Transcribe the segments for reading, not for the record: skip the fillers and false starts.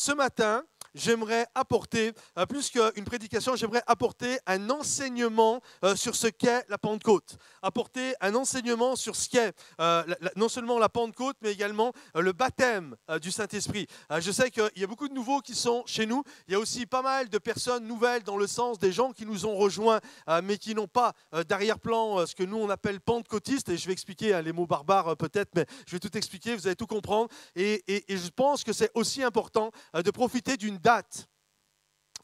ce matin, j'aimerais apporter, plus qu'une prédication, j'aimerais apporter un enseignement sur ce qu'est la Pentecôte. Apporter un enseignement sur ce qu'est non seulement la Pentecôte, mais également le baptême du Saint-Esprit. Je sais qu'il y a beaucoup de nouveaux qui sont chez nous. Il y a aussi pas mal de personnes nouvelles dans le sens des gens qui nous ont rejoints, mais qui n'ont pas d'arrière-plan, ce que nous on appelle pentecôtistes. Et je vais expliquer les mots barbares peut-être, mais je vais tout expliquer, vous allez tout comprendre. Et je pense que c'est aussi important de profiter d'une date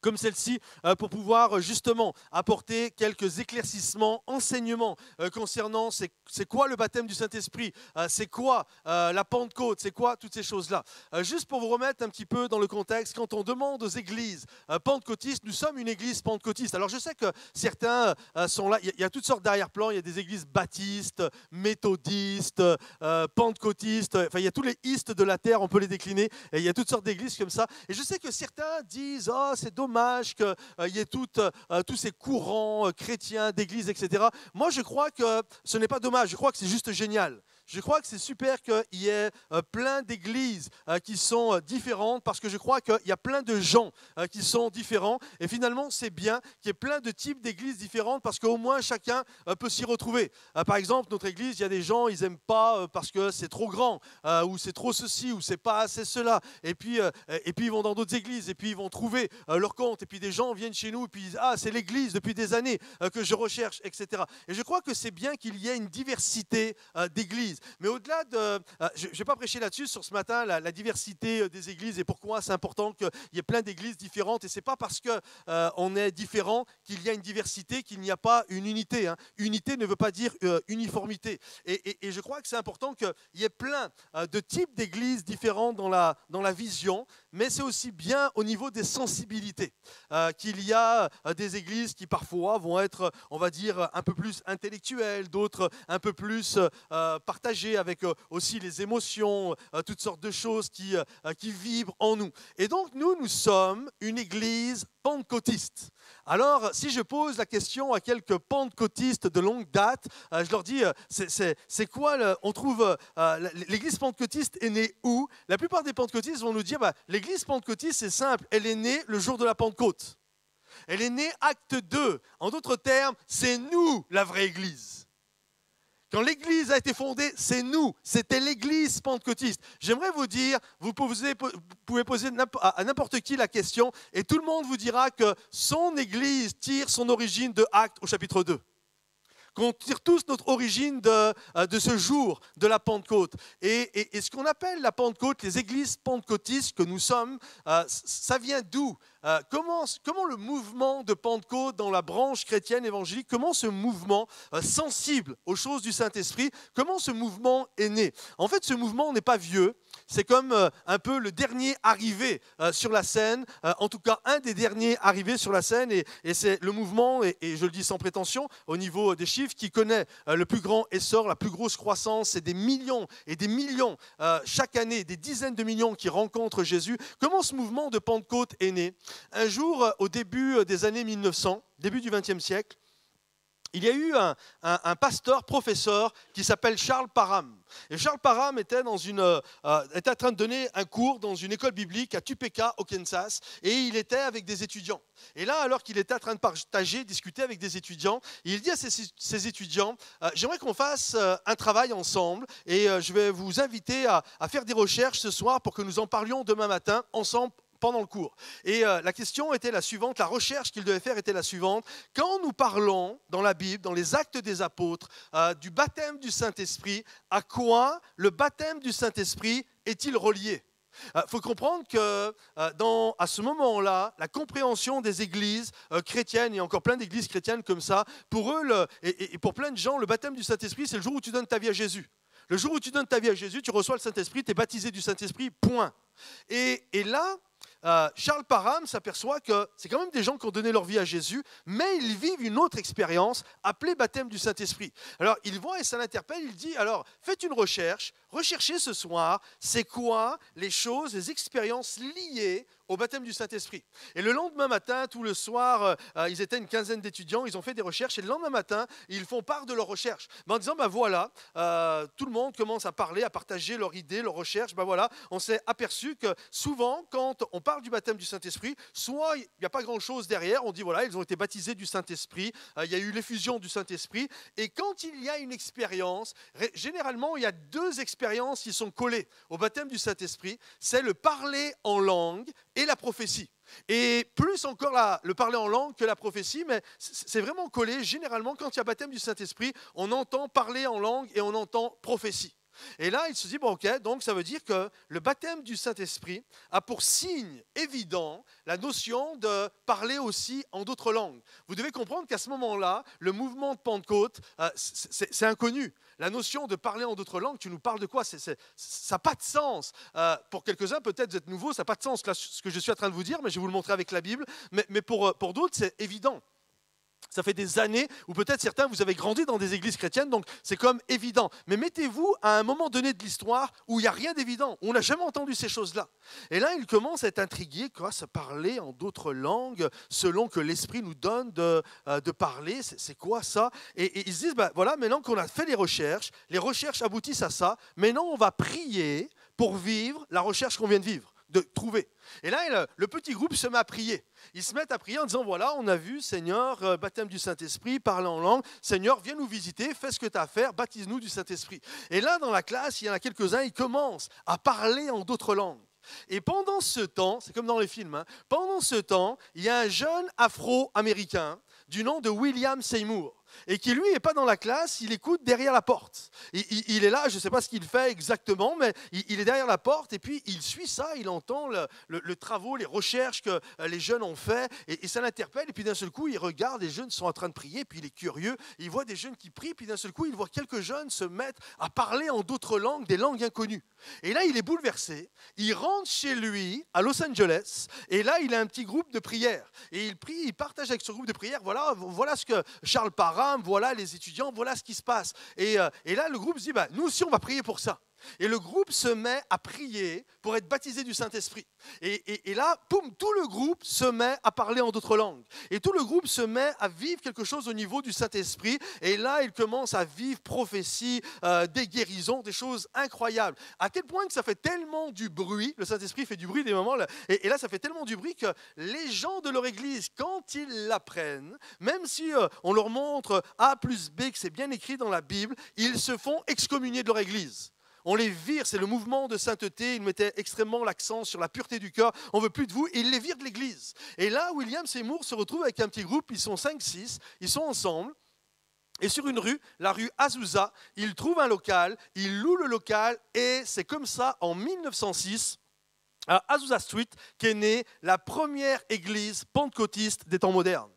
comme celle-ci, pour pouvoir justement apporter quelques éclaircissements, enseignements concernant c'est quoi le baptême du Saint-Esprit, c'est quoi la Pentecôte, c'est quoi toutes ces choses-là. Juste pour vous remettre un petit peu dans le contexte, quand on demande aux églises pentecôtistes, nous sommes une église pentecôtiste. Alors je sais que certains sont là, il y a toutes sortes d'arrière-plans, il y a des églises baptistes, méthodistes, pentecôtistes, enfin il y a tous les istes de la terre, on peut les décliner, et il y a toutes sortes d'églises comme ça. Et je sais que certains disent « Oh, c'est dommage qu'il y ait tous ces courants chrétiens d'église, etc. » Moi, je crois que ce n'est pas dommage. Je crois que c'est juste génial. Je crois que c'est super qu'il y ait plein d'églises qui sont différentes parce que je crois qu'il y a plein de gens qui sont différents. Et finalement, c'est bien qu'il y ait plein de types d'églises différentes parce qu'au moins chacun peut s'y retrouver. Par exemple, notre église, il y a des gens, ils n'aiment pas parce que c'est trop grand ou c'est trop ceci ou c'est pas assez cela. Et puis ils vont dans d'autres églises et puis ils vont trouver leur compte. Et puis des gens viennent chez nous et puis ils disent « Ah, c'est l'église depuis des années que je recherche, etc. » Et je crois que c'est bien qu'il y ait une diversité d'églises. Mais au-delà de... je ne vais pas prêcher là-dessus sur ce matin, la diversité des églises et pourquoi c'est important qu'il y ait plein d'églises différentes. Et ce n'est pas parce qu'on est différent qu'il y a une diversité, qu'il n'y a pas une unité. Unité ne veut pas dire uniformité. Et je crois que c'est important qu'il y ait plein de types d'églises différentes dans la vision, mais c'est aussi bien au niveau des sensibilités. Qu'il y a des églises qui parfois vont être, on va dire, un peu plus intellectuelles, d'autres un peu plus partagées avec aussi les émotions, toutes sortes de choses qui vibrent en nous. Et donc nous sommes une église pentecôtiste. Alors, si je pose la question à quelques pentecôtistes de longue date, je leur dis, c'est quoi, on trouve, l'église pentecôtiste est née où? La plupart des pentecôtistes vont nous dire, l'église pentecôtiste, c'est simple, elle est née le jour de la Pentecôte. Elle est née acte 2. En d'autres termes, c'est nous la vraie église. Quand l'Église a été fondée, c'est nous, c'était l'Église pentecôtiste. J'aimerais vous dire, vous pouvez poser à n'importe qui la question et tout le monde vous dira que son Église tire son origine de Actes au chapitre 2. Qu'on tire tous notre origine de ce jour de la Pentecôte. Et ce qu'on appelle la Pentecôte, les églises pentecôtistes que nous sommes, ça vient d'où? Comment le mouvement de Pentecôte dans la branche chrétienne évangélique, comment ce mouvement sensible aux choses du Saint-Esprit, comment ce mouvement est né? En fait, ce mouvement n'est pas vieux, c'est comme un peu le dernier arrivé sur la scène, en tout cas un des derniers arrivés sur la scène, et c'est le mouvement, et je le dis sans prétention, au niveau des chiffres, qui connaît le plus grand essor, la plus grosse croissance, c'est des millions et des millions chaque année, des dizaines de millions qui rencontrent Jésus. Comment ce mouvement de Pentecôte est né? Un jour, au début des années 1900, début du XXe siècle, il y a eu un pasteur, professeur, qui s'appelle Charles Parham. Et Charles Parham était en train de donner un cours dans une école biblique à Topeka, au Kansas, et il était avec des étudiants. Et là, alors qu'il était en train de partager, discuter avec des étudiants, il dit à ces étudiants, j'aimerais qu'on fasse un travail ensemble, et je vais vous inviter à faire des recherches ce soir pour que nous en parlions demain matin ensemble, pendant le cours. Et la question était la suivante, la recherche qu'il devait faire était la suivante. Quand nous parlons dans la Bible, dans les Actes des Apôtres, du baptême du Saint-Esprit, à quoi le baptême du Saint-Esprit est-il relié? Il faut comprendre qu'à ce moment-là, la compréhension des églises chrétiennes, et encore plein d'églises chrétiennes comme ça, pour eux, et pour plein de gens, le baptême du Saint-Esprit, c'est le jour où tu donnes ta vie à Jésus. Le jour où tu donnes ta vie à Jésus, tu reçois le Saint-Esprit, tu es baptisé du Saint-Esprit, point. Et là, Charles Parham s'aperçoit que c'est quand même des gens qui ont donné leur vie à Jésus, mais ils vivent une autre expérience appelée baptême du Saint-Esprit. Alors, il voit et ça l'interpelle, il dit, alors, faites une recherche, recherchez ce soir, c'est quoi les choses, les expériences liées au baptême du Saint-Esprit. Et le lendemain matin, tout le soir, ils étaient une quinzaine d'étudiants, ils ont fait des recherches, et le lendemain matin, ils font part de leurs recherches. En disant, voilà, tout le monde commence à parler, à partager leurs idées, leurs recherches. Voilà, on s'est aperçu que souvent, quand on parle du baptême du Saint-Esprit, soit il n'y a pas grand-chose derrière, on dit, voilà, ils ont été baptisés du Saint-Esprit, il y a eu l'effusion du Saint-Esprit, et quand il y a une expérience, généralement, il y a deux expériences qui sont collées au baptême du Saint-Esprit, c'est le parler en langue et la prophétie. Et plus encore le parler en langue que la prophétie, mais c'est vraiment collé. Généralement, quand il y a baptême du Saint-Esprit, on entend parler en langue et on entend prophétie. Et là, il se dit, ok, donc ça veut dire que le baptême du Saint-Esprit a pour signe évident la notion de parler aussi en d'autres langues. Vous devez comprendre qu'à ce moment-là, le mouvement de Pentecôte, c'est inconnu. La notion de parler en d'autres langues, tu nous parles de quoi? Ça n'a pas de sens. Pour quelques-uns, peut-être vous êtes nouveaux, ça n'a pas de sens là, ce que je suis en train de vous dire, mais je vais vous le montrer avec la Bible. Mais pour d'autres, c'est évident. Ça fait des années, ou peut-être certains, vous avez grandi dans des églises chrétiennes, donc c'est comme évident. Mais mettez-vous à un moment donné de l'histoire où il n'y a rien d'évident, où on n'a jamais entendu ces choses-là. Et là, il commence à être intrigué, à parler en d'autres langues, selon que l'Esprit nous donne de parler. C'est quoi ça? Et ils se disent, voilà, maintenant qu'on a fait les recherches aboutissent à ça, maintenant on va prier pour vivre la recherche qu'on vient de vivre, de trouver. Et là, le petit groupe se met à prier. Ils se mettent à prier en disant, voilà, on a vu, Seigneur, baptême du Saint-Esprit, parler en langue. Seigneur, viens nous visiter, fais ce que tu as à faire, baptise-nous du Saint-Esprit. Et là, dans la classe, il y en a quelques-uns, ils commencent à parler en d'autres langues. Et pendant ce temps, c'est comme dans les films, pendant ce temps, il y a un jeune Afro-Américain du nom de William Seymour. Et qui, lui, n'est pas dans la classe, il écoute derrière la porte. Il est là, je ne sais pas ce qu'il fait exactement, mais il est derrière la porte et puis il suit ça, il entend le travaux, les recherches que les jeunes ont fait et ça l'interpelle. Et puis d'un seul coup, il regarde, les jeunes sont en train de prier, puis il est curieux, il voit des jeunes qui prient, puis d'un seul coup, il voit quelques jeunes se mettre à parler en d'autres langues, des langues inconnues. Et là, il est bouleversé, il rentre chez lui à Los Angeles et là, il a un petit groupe de prière. Et il prie, il partage avec ce groupe de prière, voilà ce que Charles Parham, voilà les étudiants, voilà ce qui se passe. Et là, le groupe se dit, nous aussi, on va prier pour ça. Et le groupe se met à prier pour être baptisé du Saint-Esprit. Et là, poum, tout le groupe se met à parler en d'autres langues. Et tout le groupe se met à vivre quelque chose au niveau du Saint-Esprit. Et là, il commence à vivre prophétie, des guérisons, des choses incroyables. À tel point que ça fait tellement du bruit, le Saint-Esprit fait du bruit des moments, et là, ça fait tellement du bruit que les gens de leur église, quand ils l'apprennent, même si on leur montre A plus B, que c'est bien écrit dans la Bible, ils se font excommunier de leur église. On les vire, c'est le mouvement de sainteté, ils mettaient extrêmement l'accent sur la pureté du cœur, on ne veut plus de vous, et ils les virent de l'église. Et là, William Seymour se retrouve avec un petit groupe, ils sont 5-6, ils sont ensemble, et sur une rue, la rue Azusa, il trouve un local, il loue le local, et c'est comme ça, en 1906, à Azusa Street, qu'est née la première église pentecôtiste des temps modernes.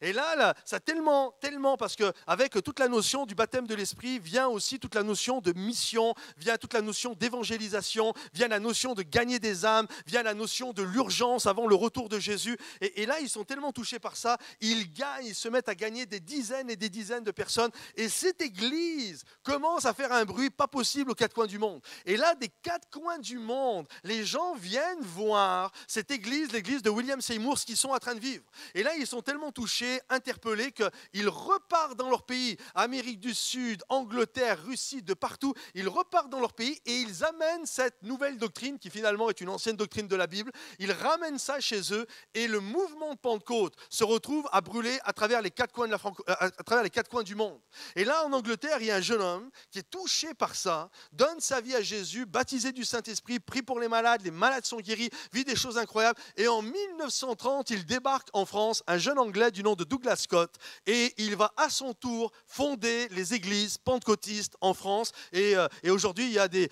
Et là, ça tellement, parce qu'avec toute la notion du baptême de l'Esprit, vient aussi toute la notion de mission, vient toute la notion d'évangélisation, vient la notion de gagner des âmes, vient la notion de l'urgence avant le retour de Jésus. Et là, ils sont tellement touchés par ça, ils se mettent à gagner des dizaines et des dizaines de personnes. Et cette église commence à faire un bruit pas possible aux quatre coins du monde. Et là, des quatre coins du monde, les gens viennent voir cette église, l'église de William Seymour, ce qu'ils sont en train de vivre. Et là, ils sont tellement touchés, interpellés, qu'ils repartent dans leur pays, Amérique du Sud, Angleterre, Russie, de partout, ils repartent dans leur pays et ils amènent cette nouvelle doctrine qui finalement est une ancienne doctrine de la Bible, ils ramènent ça chez eux et le mouvement de Pentecôte se retrouve à brûler à travers les quatre coins à travers les quatre coins du monde. Et là, en Angleterre, il y a un jeune homme qui est touché par ça, donne sa vie à Jésus, baptisé du Saint-Esprit, prie pour les malades sont guéris, vit des choses incroyables. Et en 1930, il débarque en France, un jeune Anglais du nom de Douglas Scott, et il va à son tour fonder les églises pentecôtistes en France. Et aujourd'hui, il y a des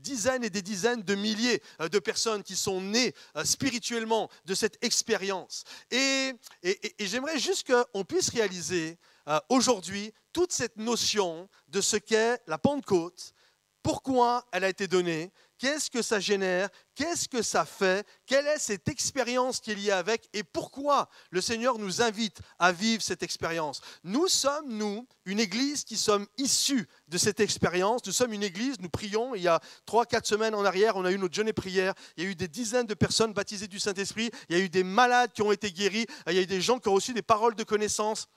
dizaines et des dizaines de milliers de personnes qui sont nées spirituellement de cette expérience. Et j'aimerais juste qu'on puisse réaliser aujourd'hui toute cette notion de ce qu'est la Pentecôte, pourquoi elle a été donnée, qu'est-ce que ça génère, qu'est-ce que ça fait, quelle est cette expérience qui est liée avec et pourquoi le Seigneur nous invite à vivre cette expérience. Nous sommes, nous, une église qui sommes issus de cette expérience. Nous sommes une église, nous prions. Il y a 3-4 semaines en arrière, on a eu notre jeûne et prière. Il y a eu des dizaines de personnes baptisées du Saint-Esprit. Il y a eu des malades qui ont été guéris. Il y a eu des gens qui ont reçu des paroles de connaissance,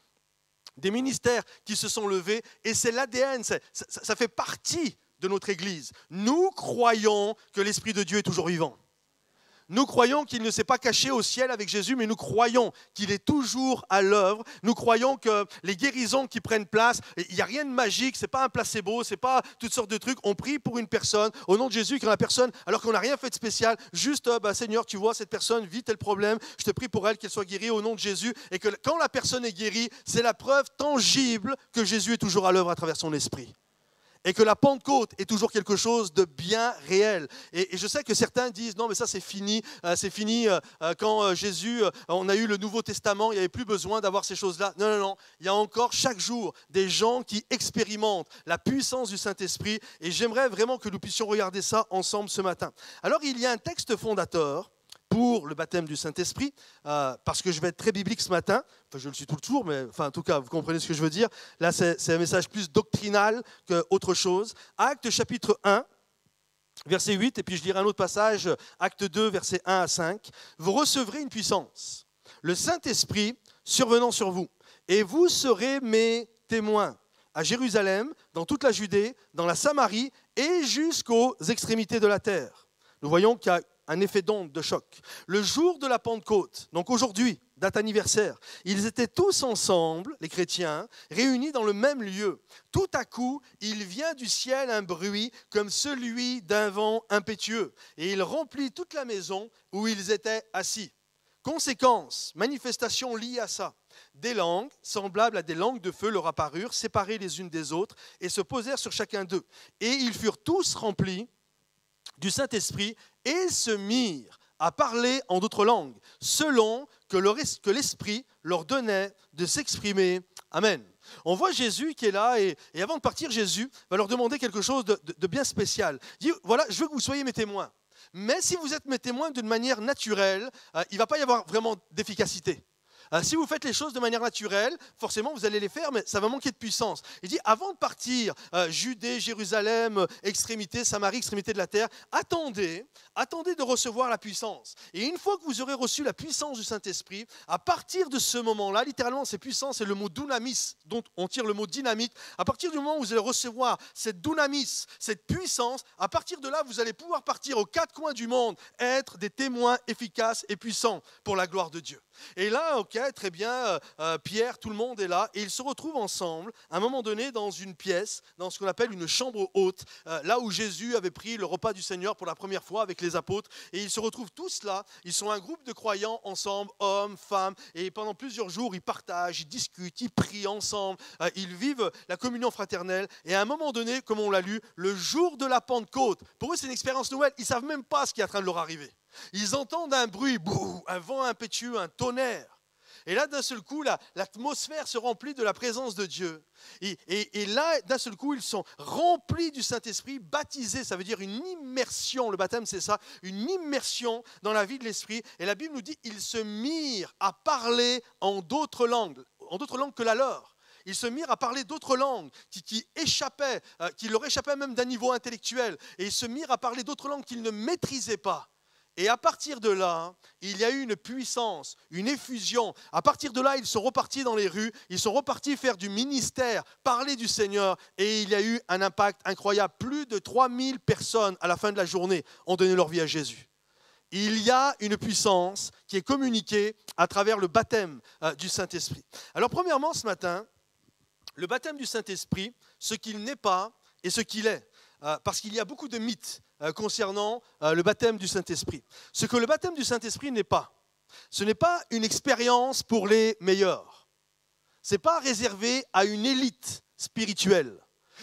des ministères qui se sont levés. Et c'est l'ADN, ça fait partie de notre Église. Nous croyons que l'Esprit de Dieu est toujours vivant. Nous croyons qu'il ne s'est pas caché au ciel avec Jésus, mais nous croyons qu'il est toujours à l'œuvre. Nous croyons que les guérisons qui prennent place, il n'y a rien de magique, ce n'est pas un placebo, ce n'est pas toutes sortes de trucs. On prie pour une personne, au nom de Jésus, quand la personne, alors qu'on n'a rien fait de spécial, juste, Seigneur, tu vois, cette personne vit tel problème, je te prie pour elle, qu'elle soit guérie au nom de Jésus. Et que quand la personne est guérie, c'est la preuve tangible que Jésus est toujours à l'œuvre à travers son esprit. Et que la Pentecôte est toujours quelque chose de bien réel. Et je sais que certains disent, non mais ça c'est fini quand Jésus, on a eu le Nouveau Testament, il n'y avait plus besoin d'avoir ces choses-là. Non, non, non, il y a encore chaque jour des gens qui expérimentent la puissance du Saint-Esprit et j'aimerais vraiment que nous puissions regarder ça ensemble ce matin. Alors il y a un texte fondateur pour le baptême du Saint-Esprit, parce que je vais être très biblique ce matin, enfin je le suis tout le tour, mais enfin, en tout cas vous comprenez ce que je veux dire, là c'est un message plus doctrinal qu'autre chose. Actes chapitre 1, verset 8, et puis je lirai un autre passage, Acte 2, versets 1 à 5. Vous recevrez une puissance, le Saint-Esprit survenant sur vous, et vous serez mes témoins à Jérusalem, dans toute la Judée, dans la Samarie et jusqu'aux extrémités de la terre. Nous voyons qu'il y a un effet d'onde, de choc. Le jour de la Pentecôte, donc aujourd'hui, date anniversaire, ils étaient tous ensemble, les chrétiens, réunis dans le même lieu. Tout à coup, il vient du ciel un bruit comme celui d'un vent impétueux, et il remplit toute la maison où ils étaient assis. Conséquence, manifestation liée à ça. Des langues, semblables à des langues de feu, leur apparurent, séparées les unes des autres, et se posèrent sur chacun d'eux. Et ils furent tous remplis du Saint-Esprit et se mirent à parler en d'autres langues, selon que l'Esprit leur donnait de s'exprimer. Amen. On voit Jésus qui est là et avant de partir, Jésus va leur demander quelque chose de bien spécial. Il dit, voilà, je veux que vous soyez mes témoins. Mais si vous êtes mes témoins d'une manière naturelle, il ne va pas y avoir vraiment d'efficacité. Si vous faites les choses de manière naturelle, forcément vous allez les faire, mais ça va manquer de puissance. Il dit, avant de partir, Judée, Jérusalem, extrémité, Samarie, extrémité de la terre, attendez de recevoir la puissance. Et une fois que vous aurez reçu la puissance du Saint-Esprit, à partir de ce moment-là, littéralement, cette puissance, c'est le mot dunamis, dont on tire le mot dynamite. À partir du moment où vous allez recevoir cette dunamis, cette puissance, à partir de là, vous allez pouvoir partir aux quatre coins du monde, être des témoins efficaces et puissants pour la gloire de Dieu. Et là, ok, très bien, Pierre, tout le monde est là, et ils se retrouvent ensemble, à un moment donné, dans une pièce, dans ce qu'on appelle une chambre haute, là où Jésus avait pris le repas du Seigneur pour la première fois avec les apôtres, et ils se retrouvent tous là, ils sont un groupe de croyants ensemble, hommes, femmes, et pendant plusieurs jours, ils partagent, ils discutent, ils prient ensemble, ils vivent la communion fraternelle, et à un moment donné, comme on l'a lu, le jour de la Pentecôte, pour eux c'est une expérience nouvelle, ils ne savent même pas ce qui est en train de leur arriver. Ils entendent un bruit, bouh, un vent impétueux, un tonnerre. Et là, d'un seul coup, l'atmosphère se remplit de la présence de Dieu. Et là, d'un seul coup, ils sont remplis du Saint-Esprit, baptisés. Ça veut dire une immersion. Le baptême, c'est ça, une immersion dans la vie de l'Esprit. Et la Bible nous dit, ils se mirent à parler en d'autres langues que la leur. Ils se mirent à parler d'autres langues qui leur échappaient même d'un niveau intellectuel. Et ils se mirent à parler d'autres langues qu'ils ne maîtrisaient pas. Et à partir de là, il y a eu une puissance, une effusion. À partir de là, ils sont repartis dans les rues, ils sont repartis faire du ministère, parler du Seigneur. Et il y a eu un impact incroyable. Plus de 3000 personnes à la fin de la journée ont donné leur vie à Jésus. Il y a une puissance qui est communiquée à travers le baptême du Saint-Esprit. Alors premièrement, ce matin, le baptême du Saint-Esprit, ce qu'il n'est pas et ce qu'il est. Parce qu'il y a beaucoup de mythes concernant le baptême du Saint-Esprit. Ce que le baptême du Saint-Esprit n'est pas, ce n'est pas une expérience pour les meilleurs. Ce n'est pas réservé à une élite spirituelle.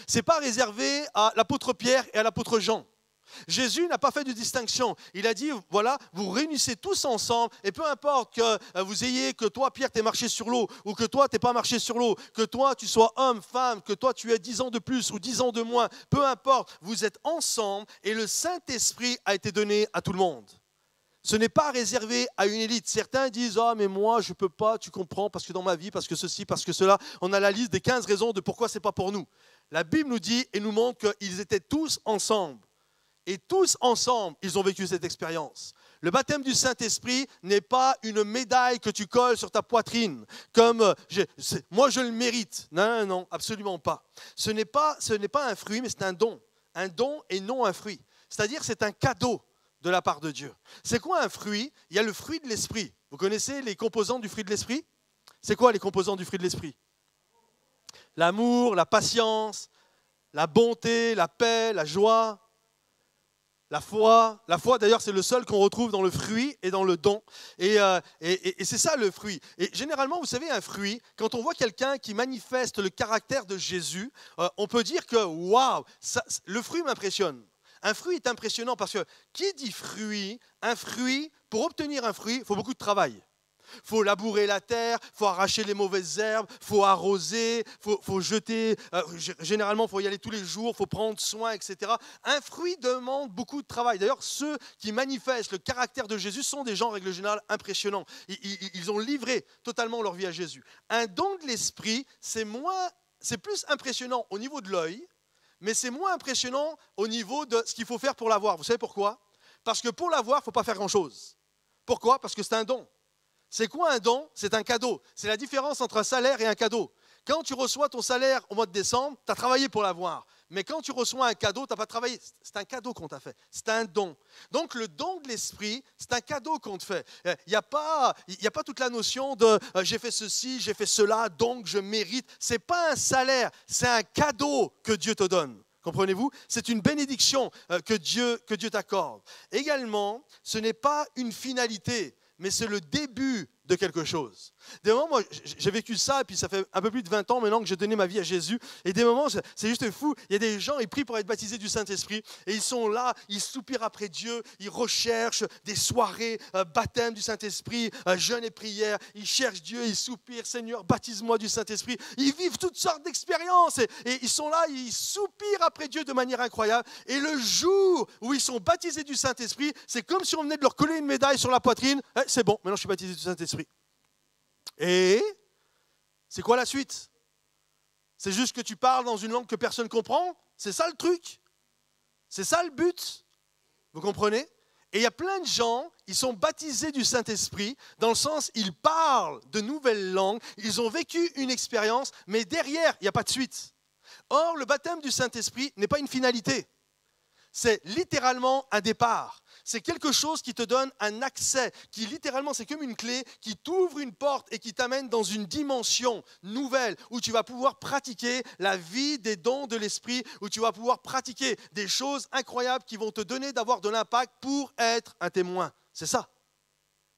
Ce n'est pas réservé à l'apôtre Pierre et à l'apôtre Jean. Jésus n'a pas fait de distinction. Il a dit, voilà, vous réunissez tous ensemble et peu importe que toi, Pierre, t'aies marché sur l'eau ou que toi, t'aies pas marché sur l'eau, que toi, tu sois homme, femme, que toi, tu aies 10 ans de plus ou 10 ans de moins, peu importe, vous êtes ensemble et le Saint-Esprit a été donné à tout le monde. Ce n'est pas réservé à une élite. Certains disent « Ah, mais moi, je ne peux pas, tu comprends, parce que dans ma vie, parce que ceci, parce que cela. » On a la liste des 15 raisons de pourquoi ce n'est pas pour nous. La Bible nous dit et nous montre qu'ils étaient tous ensemble. Et tous ensemble, ils ont vécu cette expérience. Le baptême du Saint-Esprit n'est pas une médaille que tu colles sur ta poitrine, comme moi je le mérite. Non, non, absolument pas. Ce n'est pas un fruit, mais c'est un don. Un don et non un fruit. C'est-à-dire c'est un cadeau de la part de Dieu. C'est quoi un fruit? Il y a le fruit de l'esprit. Vous connaissez les composants du fruit de l'esprit? C'est quoi les composants du fruit de l'esprit? L'amour, la patience, la bonté, la paix, la joie, la foi. La foi, d'ailleurs, c'est le seul qu'on retrouve dans le fruit et dans le don. Et c'est ça le fruit. Et généralement, vous savez, un fruit, quand on voit quelqu'un qui manifeste le caractère de Jésus, on peut dire que, waouh, le fruit m'impressionne. Un fruit est impressionnant parce que qui dit fruit, pour obtenir un fruit, il faut beaucoup de travail. Il faut labourer la terre, il faut arracher les mauvaises herbes, il faut arroser, il faut jeter, généralement il faut y aller tous les jours, il faut prendre soin, etc. Un fruit demande beaucoup de travail. D'ailleurs, ceux qui manifestent le caractère de Jésus sont des gens, en règle générale, impressionnants. Ils ont livré totalement leur vie à Jésus. Un don de l'esprit, c'est plus impressionnant au niveau de l'œil, mais c'est moins impressionnant au niveau de ce qu'il faut faire pour l'avoir. Vous savez pourquoi? Parce que pour l'avoir, il ne faut pas faire grand-chose. Pourquoi? Parce que c'est un don. C'est quoi un don? C'est un cadeau. C'est la différence entre un salaire et un cadeau. Quand tu reçois ton salaire au mois de décembre, tu as travaillé pour l'avoir. Mais quand tu reçois un cadeau, tu n'as pas travaillé. C'est un cadeau qu'on t'a fait. C'est un don. Donc le don de l'esprit, c'est un cadeau qu'on te fait. Il n'y a pas toute la notion de j'ai fait ceci, j'ai fait cela, donc je mérite. Ce n'est pas un salaire, c'est un cadeau que Dieu te donne. Comprenez-vous? C'est une bénédiction que Dieu t'accorde. Également, ce n'est pas une finalité, mais c'est le début de quelque chose. Des moments, moi, j'ai vécu ça, et puis ça fait un peu plus de 20 ans maintenant que j'ai donné ma vie à Jésus, et des moments, c'est juste fou, il y a des gens, ils prient pour être baptisés du Saint-Esprit, et ils sont là, ils soupirent après Dieu, ils recherchent des soirées, baptême du Saint-Esprit, jeûne et prière, ils cherchent Dieu, ils soupirent, Seigneur, baptise-moi du Saint-Esprit, ils vivent toutes sortes d'expériences, et ils sont là, ils soupirent après Dieu de manière incroyable, et le jour où ils sont baptisés du Saint-Esprit, c'est comme si on venait de leur coller une médaille sur la poitrine, c'est bon, maintenant je suis baptisé du Saint-Esprit. Et c'est quoi la suite? C'est juste que tu parles dans une langue que personne ne comprend? C'est ça le truc? C'est ça le but? Vous comprenez? Et il y a plein de gens, ils sont baptisés du Saint-Esprit, dans le sens, ils parlent de nouvelles langues, ils ont vécu une expérience, mais derrière, il n'y a pas de suite. Or, le baptême du Saint-Esprit n'est pas une finalité. C'est littéralement un départ. C'est quelque chose qui te donne un accès, qui littéralement, c'est comme une clé qui t'ouvre une porte et qui t'amène dans une dimension nouvelle où tu vas pouvoir pratiquer la vie des dons de l'esprit, où tu vas pouvoir pratiquer des choses incroyables qui vont te donner d'avoir de l'impact pour être un témoin. C'est ça.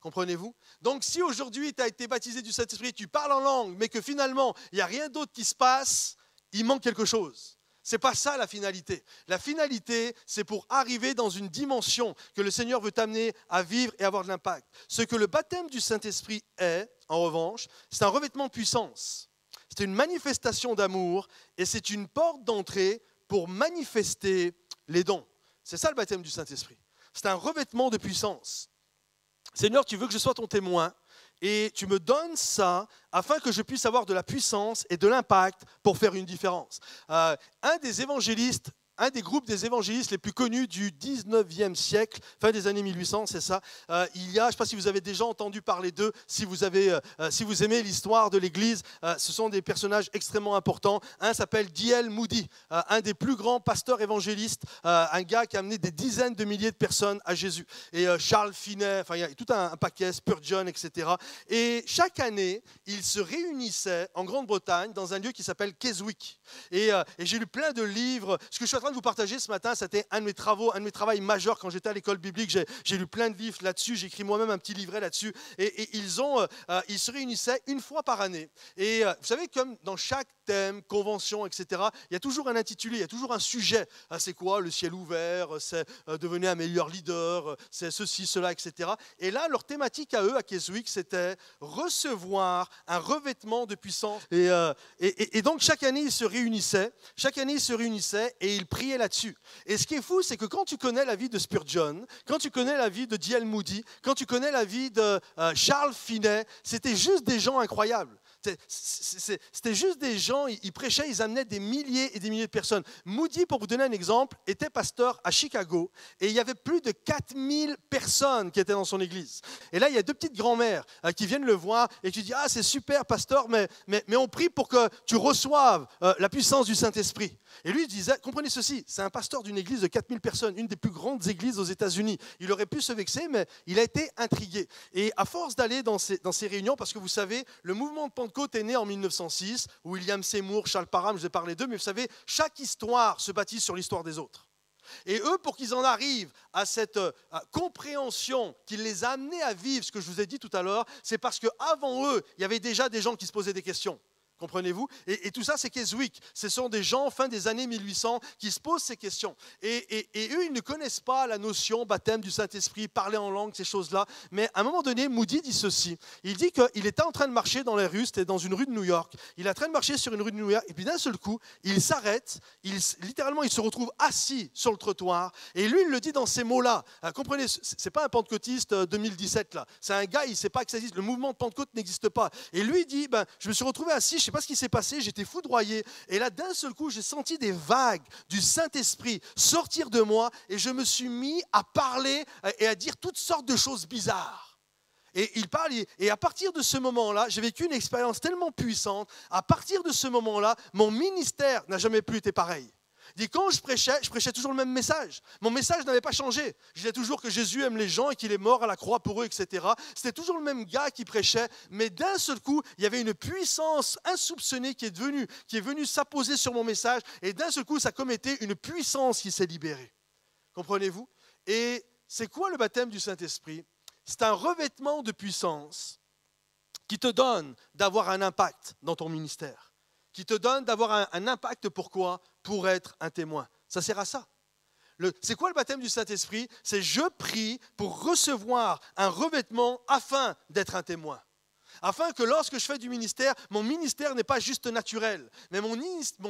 Comprenez-vous? Donc si aujourd'hui tu as été baptisé du Saint-Esprit, tu parles en langue, mais que finalement il n'y a rien d'autre qui se passe, il manque quelque chose. Ce n'est pas ça la finalité. La finalité, c'est pour arriver dans une dimension que le Seigneur veut t'amener à vivre et avoir de l'impact. Ce que le baptême du Saint-Esprit est, en revanche, c'est un revêtement de puissance. C'est une manifestation d'amour et c'est une porte d'entrée pour manifester les dons. C'est ça le baptême du Saint-Esprit. C'est un revêtement de puissance. Seigneur, tu veux que je sois ton témoin et tu me donnes ça afin que je puisse avoir de la puissance et de l'impact pour faire une différence. Un des groupes des évangélistes les plus connus du 19e siècle, fin des années 1800, c'est ça. Je ne sais pas si vous avez déjà entendu parler d'eux, si vous aimez l'histoire de l'Église, ce sont des personnages extrêmement importants. Un s'appelle D.L. Moody, un des plus grands pasteurs évangélistes, un gars qui a amené des dizaines de milliers de personnes à Jésus. Et Charles Finney, enfin il y a tout un paquet, Spurgeon, etc. Et chaque année, ils se réunissaient en Grande-Bretagne dans un lieu qui s'appelle Keswick. Et j'ai lu plein de livres. Ce que je suis en train de vous partager ce matin, c'était un de mes travaux majeurs quand j'étais à l'école biblique. J'ai lu plein de livres là-dessus, j'ai écrit moi-même un petit livret là-dessus. Et ils se réunissaient une fois par année. Et vous savez, comme dans chaque thème, convention, etc., il y a toujours un intitulé, il y a toujours un sujet. C'est quoi? Le ciel ouvert, c'est devenir un meilleur leader, c'est ceci, cela, etc. Et là, leur thématique à eux, à Keswick, c'était recevoir un revêtement de puissance. Et donc, chaque année, ils se réunissaient et ils priaient là-dessus. Et ce qui est fou, c'est que quand tu connais la vie de Spurgeon, quand tu connais la vie de D.L. Moody, quand tu connais la vie de Charles Finney, c'était juste des gens incroyables. C'était juste des gens, ils prêchaient, ils amenaient des milliers et des milliers de personnes. Moody, pour vous donner un exemple, était pasteur à Chicago et il y avait plus de 4000 personnes qui étaient dans son église. Et là, il y a deux petites grand-mères qui viennent le voir et qui disent « Ah, c'est super, pasteur, mais on prie pour que tu reçoives la puissance du Saint-Esprit. » Et lui, il disait, comprenez ceci, c'est un pasteur d'une église de 4000 personnes, une des plus grandes églises aux États-Unis. Il aurait pu se vexer, mais il a été intrigué. Et à force d'aller dans ces réunions, parce que vous savez, le mouvement de Pentecôte est né en 1906, William Seymour, Charles Parham, je vais parler d'eux, mais vous savez, chaque histoire se bâtit sur l'histoire des autres. Et eux, pour qu'ils en arrivent à cette compréhension qui les a amenés à vivre ce que je vous ai dit tout à l'heure, c'est parce qu'avant eux, il y avait déjà des gens qui se posaient des questions. Comprenez-vous? Et tout ça, c'est Keswick. Ce sont des gens, fin des années 1800, qui se posent ces questions. Et eux, ils ne connaissent pas la notion baptême du Saint-Esprit, parler en langue, ces choses-là. Mais à un moment donné, Moody dit ceci. Il dit qu'il était en train de marcher dans les rues, c'était dans une rue de New York. Il est en train de marcher sur une rue de New York, et puis d'un seul coup, il s'arrête. Littéralement, il se retrouve assis sur le trottoir. Et lui, il le dit dans ces mots-là. Comprenez, c'est pas un pentecôtiste 2017, là. C'est un gars, il ne sait pas que ça existe. Le mouvement de Pentecôte n'existe pas. Et lui, il dit, je me suis retrouvé assis, je ne sais pas ce qui s'est passé, j'étais foudroyé. Et là, d'un seul coup, j'ai senti des vagues du Saint-Esprit sortir de moi et je me suis mis à parler et à dire toutes sortes de choses bizarres. Et il parle, et à partir de ce moment-là, j'ai vécu une expérience tellement puissante. À partir de ce moment-là, mon ministère n'a jamais plus été pareil. Il dit, quand je prêchais toujours le même message. Mon message n'avait pas changé. Je disais toujours que Jésus aime les gens et qu'il est mort à la croix pour eux, etc. C'était toujours le même gars qui prêchait, mais d'un seul coup, il y avait une puissance insoupçonnée qui est venue s'apposer sur mon message, et d'un seul coup, ça commettait une puissance qui s'est libérée. Comprenez-vous? Et c'est quoi le baptême du Saint-Esprit? C'est un revêtement de puissance qui te donne d'avoir un impact dans ton ministère. Qui te donne d'avoir un impact, pourquoi? Pour être un témoin. Ça sert à ça. C'est quoi le baptême du Saint-Esprit? C'est je prie pour recevoir un revêtement afin d'être un témoin. Afin que lorsque je fais du ministère, mon ministère n'est pas juste naturel, mais mon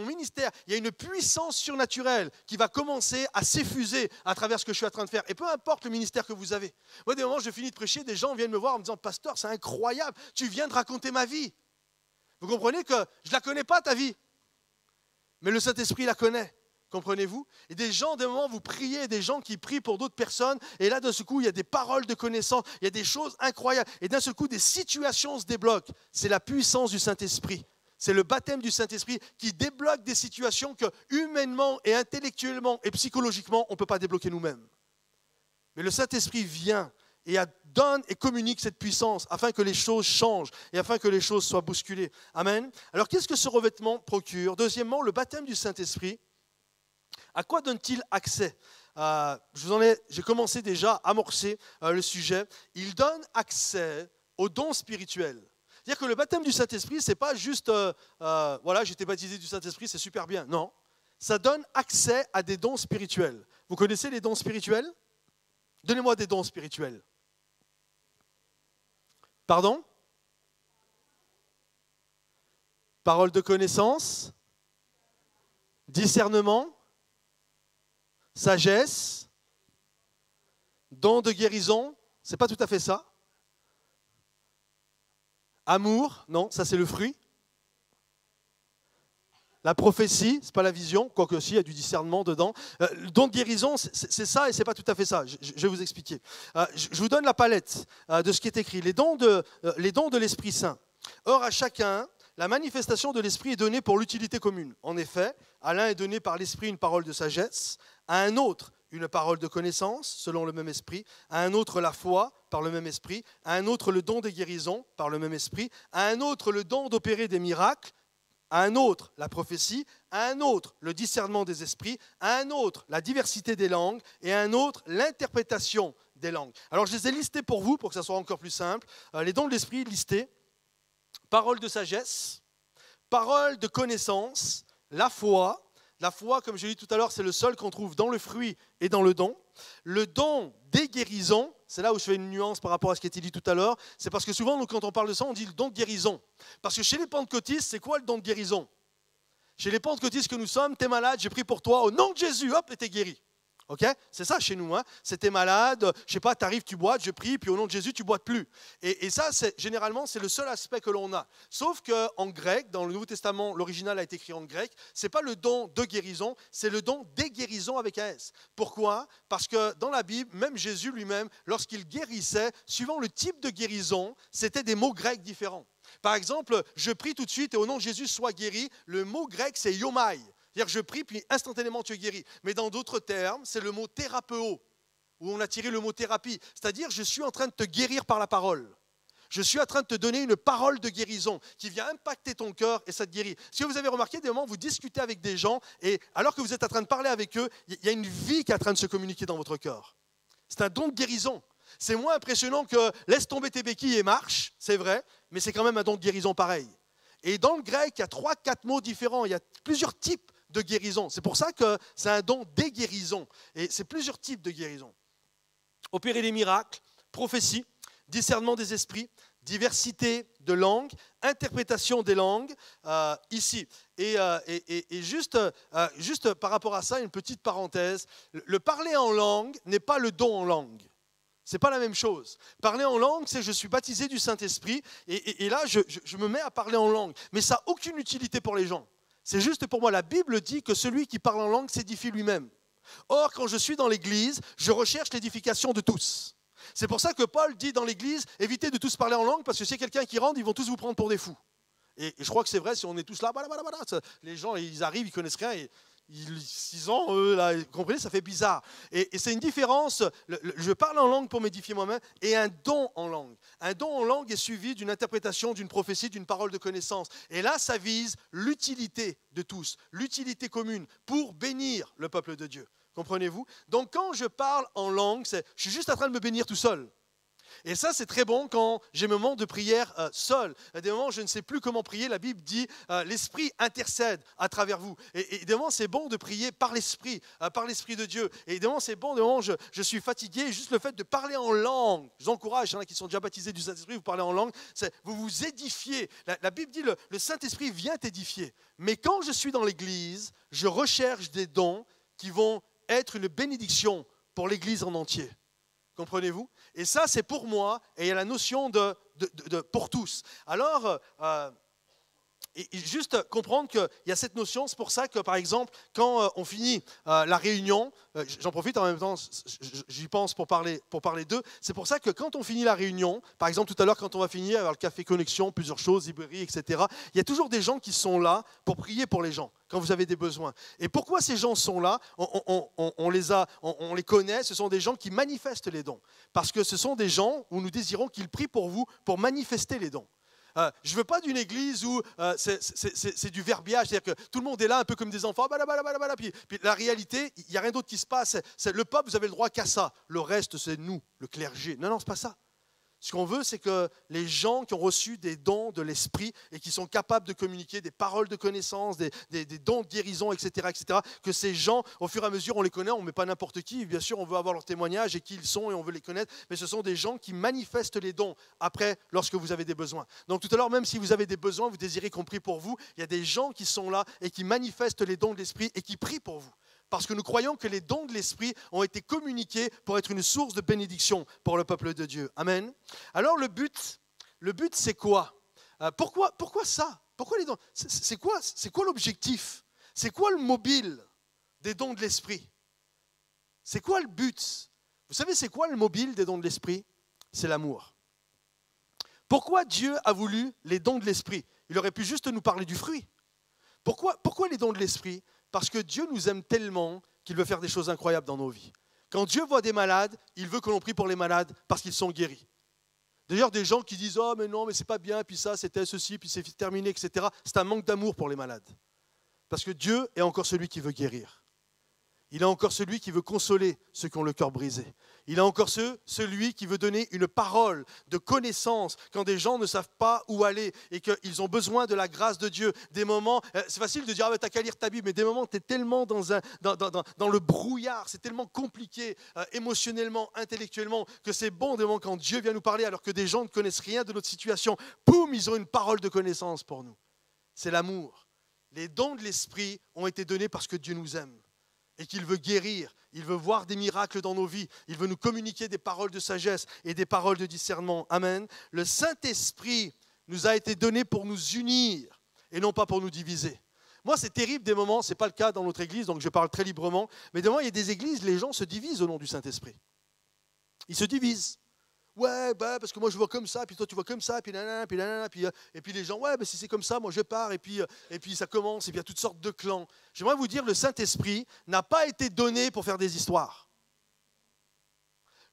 ministère, il y a une puissance surnaturelle qui va commencer à s'effuser à travers ce que je suis en train de faire. Et peu importe le ministère que vous avez. Moi, des moments, je finis de prêcher, des gens viennent me voir en me disant « Pasteur, c'est incroyable, tu viens de raconter ma vie. » Vous comprenez que je ne la connais pas, ta vie, mais le Saint-Esprit la connaît. Comprenez-vous? Et des gens, des moments, vous priez, des gens qui prient pour d'autres personnes, et là, d'un seul coup, il y a des paroles de connaissance, il y a des choses incroyables, et d'un seul coup, des situations se débloquent. C'est la puissance du Saint-Esprit. C'est le baptême du Saint-Esprit qui débloque des situations que, humainement et intellectuellement et psychologiquement, on ne peut pas débloquer nous-mêmes. Mais le Saint-Esprit vient et donne et communique cette puissance afin que les choses changent et afin que les choses soient bousculées. Amen. Alors, qu'est-ce que ce revêtement procure? Deuxièmement, le baptême du Saint-Esprit, à quoi donne-t-il accès? J'ai commencé déjà à amorcer le sujet. Il donne accès aux dons spirituels. C'est-à-dire que le baptême du Saint-Esprit, ce n'est pas juste voilà, j'ai été baptisé du Saint-Esprit, c'est super bien. Non, ça donne accès à des dons spirituels. Vous connaissez les dons spirituels? Donnez-moi des dons spirituels. Pardon? Parole de connaissance, discernement, sagesse, don de guérison, c'est pas tout à fait ça. Amour, non, ça c'est le fruit. La prophétie, ce n'est pas la vision, quoique aussi, il y a du discernement dedans. Le don de guérison, c'est ça et ce n'est pas tout à fait ça. Je vais vous expliquer. Je vous donne la palette de ce qui est écrit. Les dons de l'Esprit Saint. Or, à chacun, la manifestation de l'Esprit est donnée pour l'utilité commune. En effet, à l'un est donné par l'Esprit une parole de sagesse, à un autre une parole de connaissance, selon le même esprit, à un autre la foi, par le même esprit, à un autre le don des guérisons, par le même esprit, à un autre le don d'opérer des miracles, à un autre la prophétie, à un autre le discernement des esprits, à un autre la diversité des langues et à un autre l'interprétation des langues. Alors je les ai listés pour vous, pour que ça soit encore plus simple. Les dons de l'esprit listés: parole de sagesse, parole de connaissance, la foi. La foi, comme je l'ai dit tout à l'heure, c'est le seul qu'on trouve dans le fruit et dans le don. Le don des guérisons, c'est là où je fais une nuance par rapport à ce qui a été dit tout à l'heure. C'est parce que souvent, nous, quand on parle de ça, on dit le don de guérison. Parce que chez les pentecôtistes, c'est quoi le don de guérison? Chez les pentecôtistes que nous sommes, t'es malade, j'ai prié pour toi, au nom de Jésus, hop, et t'es guéri. Ok, c'est ça chez nous. Hein. C'est t'es malade, je sais pas, t'arrives, tu boites, je prie, puis au nom de Jésus, tu boites plus. Et ça, généralement, c'est le seul aspect que l'on a. Sauf qu'en grec, dans le Nouveau Testament, l'original a été écrit en grec, c'est pas le don de guérison, c'est le don des guérisons avec un S. Pourquoi? Parce que dans la Bible, même Jésus lui-même, lorsqu'il guérissait, suivant le type de guérison, c'était des mots grecs différents. Par exemple, je prie tout de suite et au nom de Jésus, sois guéri. Le mot grec, c'est yomai. C'est-à-dire je prie, puis instantanément tu es guéri. Mais dans d'autres termes, c'est le mot thérapeo, où on a tiré le mot thérapie. C'est-à-dire je suis en train de te guérir par la parole. Je suis en train de te donner une parole de guérison qui vient impacter ton cœur et ça te guérit. Si vous avez remarqué, des moments, vous discutez avec des gens et alors que vous êtes en train de parler avec eux, il y a une vie qui est en train de se communiquer dans votre cœur. C'est un don de guérison. C'est moins impressionnant que laisse tomber tes béquilles et marche, c'est vrai, mais c'est quand même un don de guérison pareil. Et dans le grec, il y a 3-4 mots différents, il y a plusieurs types de guérison. C'est pour ça que c'est un don des guérisons. Et c'est plusieurs types de guérisons. Opérer des miracles, prophétie, discernement des esprits, diversité de langues, interprétation des langues, ici. Et juste par rapport à ça, une petite parenthèse. Le parler en langue n'est pas le don en langue. Ce n'est pas la même chose. Parler en langue, c'est je suis baptisé du Saint-Esprit et là, je me mets à parler en langue. Mais ça n'a aucune utilité pour les gens. C'est juste pour moi. La Bible dit que celui qui parle en langue s'édifie lui-même. Or, quand je suis dans l'Église, je recherche l'édification de tous. C'est pour ça que Paul dit dans l'Église, évitez de tous parler en langue, parce que s'il y a quelqu'un qui rentre, ils vont tous vous prendre pour des fous. Et je crois que c'est vrai, si on est tous là, les gens, ils arrivent, ils connaissent rien, et ils ont, eux, là, vous comprenez, ça fait bizarre. Et c'est une différence, je parle en langue pour m'édifier moi-même, et un don en langue. Un don en langue est suivi d'une interprétation, d'une prophétie, d'une parole de connaissance. Et là, ça vise l'utilité de tous, l'utilité commune, pour bénir le peuple de Dieu. Comprenez-vous? Donc quand je parle en langue, je suis juste en train de me bénir tout seul. Et ça, c'est très bon quand j'ai des moments de prière seul. À des moments, je ne sais plus comment prier. La Bible dit l'Esprit intercède à travers vous. Et des moments, c'est bon de prier par l'Esprit de Dieu. Et des moments, c'est bon, des moments, je suis fatigué. Juste le fait de parler en langue, je vous encourage, il y en a qui sont déjà baptisés du Saint-Esprit, vous parlez en langue, vous vous édifiez. La Bible dit le Saint-Esprit vient t'édifier. Mais quand je suis dans l'Église, je recherche des dons qui vont être une bénédiction pour l'Église en entier. Comprenez-vous? Et ça, c'est pour moi, et il y a la notion de pour tous. Alors, et juste comprendre qu'il y a cette notion, c'est pour ça que, par exemple, quand on finit la réunion, j'en profite en même temps, j'y pense pour parler d'eux, c'est pour ça que quand on finit la réunion, par exemple, tout à l'heure, quand on va finir, avoir le café connexion, plusieurs choses, librairie, etc., il y a toujours des gens qui sont là pour prier pour les gens, quand vous avez des besoins. Et pourquoi ces gens sont là? On les connaît, ce sont des gens qui manifestent les dons. Parce que ce sont des gens où nous désirons qu'ils prient pour vous, pour manifester les dons. Je ne veux pas d'une église où c'est du verbiage, c'est-à-dire que tout le monde est là un peu comme des enfants, puis la réalité, il n'y a rien d'autre qui se passe. Le peuple, vous avez le droit qu'à ça. Le reste, c'est nous, le clergé. Non, ce n'est pas ça. Ce qu'on veut, c'est que les gens qui ont reçu des dons de l'esprit et qui sont capables de communiquer des paroles de connaissance, des dons de guérison, etc., que ces gens, au fur et à mesure, on les connaît, on ne met pas n'importe qui. Bien sûr, on veut avoir leur témoignage et qui ils sont et on veut les connaître, mais ce sont des gens qui manifestent les dons après, lorsque vous avez des besoins. Donc tout à l'heure, même si vous avez des besoins, vous désirez qu'on prie pour vous, il y a des gens qui sont là et qui manifestent les dons de l'esprit et qui prient pour vous. Parce que nous croyons que les dons de l'Esprit ont été communiqués pour être une source de bénédiction pour le peuple de Dieu. Amen. Alors le but c'est quoi? Pourquoi ça? Pourquoi les dons? C'est quoi l'objectif? C'est quoi le mobile des dons de l'Esprit? C'est quoi le but? Vous savez, c'est quoi le mobile des dons de l'Esprit? C'est l'amour. Pourquoi Dieu a voulu les dons de l'Esprit? Il aurait pu juste nous parler du fruit. Pourquoi les dons de l'Esprit? Parce que Dieu nous aime tellement qu'il veut faire des choses incroyables dans nos vies. Quand Dieu voit des malades, il veut que l'on prie pour les malades parce qu'ils sont guéris. D'ailleurs, des gens qui disent « Oh, mais non, mais c'est pas bien, puis ça, c'était ceci, puis c'est terminé, etc. » C'est un manque d'amour pour les malades. Parce que Dieu est encore celui qui veut guérir. Il est encore celui qui veut consoler ceux qui ont le cœur brisé. Il est encore celui qui veut donner une parole de connaissance quand des gens ne savent pas où aller et qu'ils ont besoin de la grâce de Dieu. Des moments, c'est facile de dire « Ah, t'as qu'à lire ta Bible », mais des moments, tu es tellement dans le brouillard, c'est tellement compliqué émotionnellement, intellectuellement, que c'est bon des moments quand Dieu vient nous parler alors que des gens ne connaissent rien de notre situation. Poum, ils ont une parole de connaissance pour nous. C'est l'amour. Les dons de l'Esprit ont été donnés parce que Dieu nous aime. Et qu'il veut guérir, il veut voir des miracles dans nos vies, il veut nous communiquer des paroles de sagesse et des paroles de discernement. Amen. Le Saint-Esprit nous a été donné pour nous unir et non pas pour nous diviser. Moi, c'est terrible des moments, ce n'est pas le cas dans notre église, donc je parle très librement, mais des moments, il y a des églises, les gens se divisent au nom du Saint-Esprit. Ils se divisent. Ouais, bah, parce que moi je vois comme ça, puis toi tu vois comme ça, puis nanana, puis nanana, et puis les gens, ouais, bah, si c'est comme ça, moi je pars, et puis ça commence, et puis il y a toutes sortes de clans. J'aimerais vous dire, le Saint-Esprit n'a pas été donné pour faire des histoires.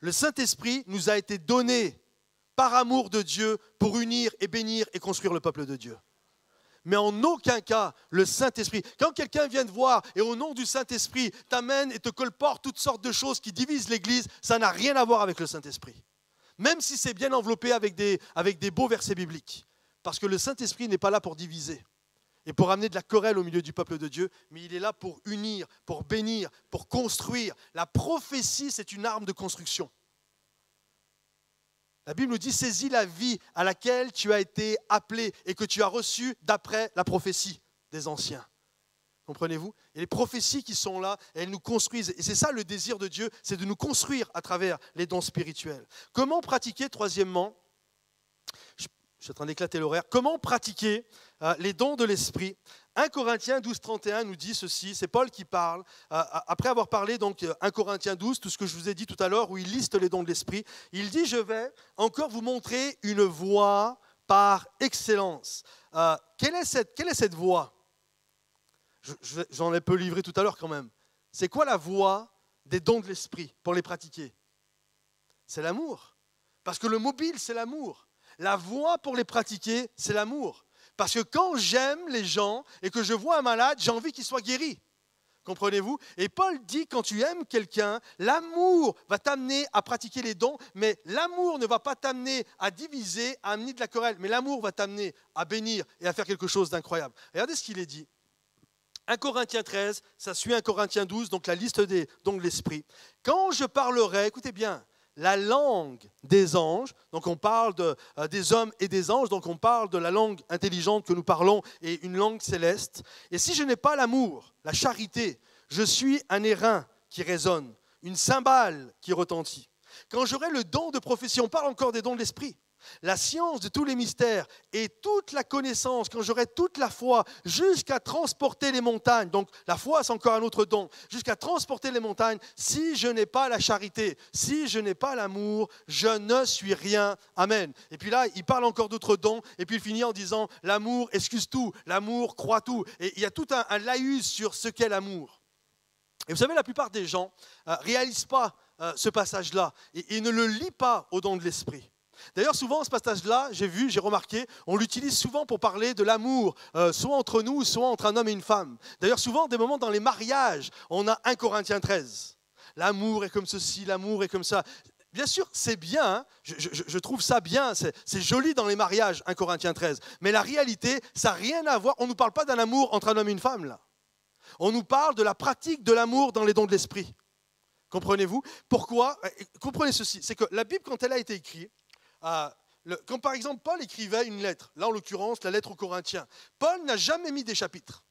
Le Saint-Esprit nous a été donné par amour de Dieu pour unir et bénir et construire le peuple de Dieu. Mais en aucun cas, le Saint-Esprit, quand quelqu'un vient te voir et au nom du Saint-Esprit t'amène et te colporte toutes sortes de choses qui divisent l'Église, ça n'a rien à voir avec le Saint-Esprit. Même si c'est bien enveloppé avec des beaux versets bibliques. Parce que le Saint-Esprit n'est pas là pour diviser et pour amener de la querelle au milieu du peuple de Dieu, mais il est là pour unir, pour bénir, pour construire. La prophétie, c'est une arme de construction. La Bible nous dit « Saisis la vie à laquelle tu as été appelé et que tu as reçue d'après la prophétie des anciens. » Comprenez-vous? Et les prophéties qui sont là, elles nous construisent. Et c'est ça le désir de Dieu, c'est de nous construire à travers les dons spirituels. Comment pratiquer, troisièmement, je suis en train d'éclater l'horaire, comment pratiquer les dons de l'Esprit? 1 Corinthiens 12, 31 nous dit ceci, c'est Paul qui parle, après avoir parlé, donc 1 Corinthiens 12, tout ce que je vous ai dit tout à l'heure, où il liste les dons de l'Esprit, il dit « Je vais encore vous montrer une voie par excellence. » Quelle est cette voie? J'en ai peu livré tout à l'heure quand même. C'est quoi la voie des dons de l'Esprit pour les pratiquer? C'est l'amour. Parce que le mobile, c'est l'amour. La voie pour les pratiquer, c'est l'amour. Parce que quand j'aime les gens et que je vois un malade, j'ai envie qu'il soit guéri. Comprenez-vous? Et Paul dit, quand tu aimes quelqu'un, l'amour va t'amener à pratiquer les dons, mais l'amour ne va pas t'amener à diviser, à amener de la querelle, mais l'amour va t'amener à bénir et à faire quelque chose d'incroyable. Regardez ce qu'il est dit. 1 Corinthiens 13, ça suit 1 Corinthiens 12, donc la liste des dons de l'Esprit. Quand je parlerai, écoutez bien, la langue des anges, donc on parle des hommes et des anges, donc on parle de la langue intelligente que nous parlons et une langue céleste. Et si je n'ai pas l'amour, la charité, je suis un airain qui résonne, une cymbale qui retentit. Quand j'aurai le don de prophétie, on parle encore des dons de l'Esprit, la science de tous les mystères et toute la connaissance, quand j'aurai toute la foi, jusqu'à transporter les montagnes, donc la foi c'est encore un autre don, jusqu'à transporter les montagnes, si je n'ai pas la charité, si je n'ai pas l'amour, je ne suis rien. Amen. Et puis là, il parle encore d'autres dons, et puis il finit en disant, l'amour excuse tout, l'amour croit tout. Et il y a tout un laïus sur ce qu'est l'amour. Et vous savez, la plupart des gens ne réalisent pas ce passage-là, et ne le lisent pas au don de l'Esprit. D'ailleurs, souvent, ce passage-là, j'ai remarqué, on l'utilise souvent pour parler de l'amour, soit entre nous, soit entre un homme et une femme. D'ailleurs, souvent, des moments dans les mariages, on a 1 Corinthiens 13. L'amour est comme ceci, l'amour est comme ça. Bien sûr, c'est bien, hein, je trouve ça bien, c'est joli dans les mariages, 1 Corinthiens 13. Mais la réalité, ça n'a rien à voir, on ne nous parle pas d'un amour entre un homme et une femme, là. On nous parle de la pratique de l'amour dans les dons de l'Esprit. Comprenez-vous? Pourquoi? Comprenez ceci, c'est que la Bible, quand elle a été écrite, quand par exemple Paul écrivait une lettre, là en l'occurrence la lettre aux Corinthiens, Paul n'a jamais mis des chapitres.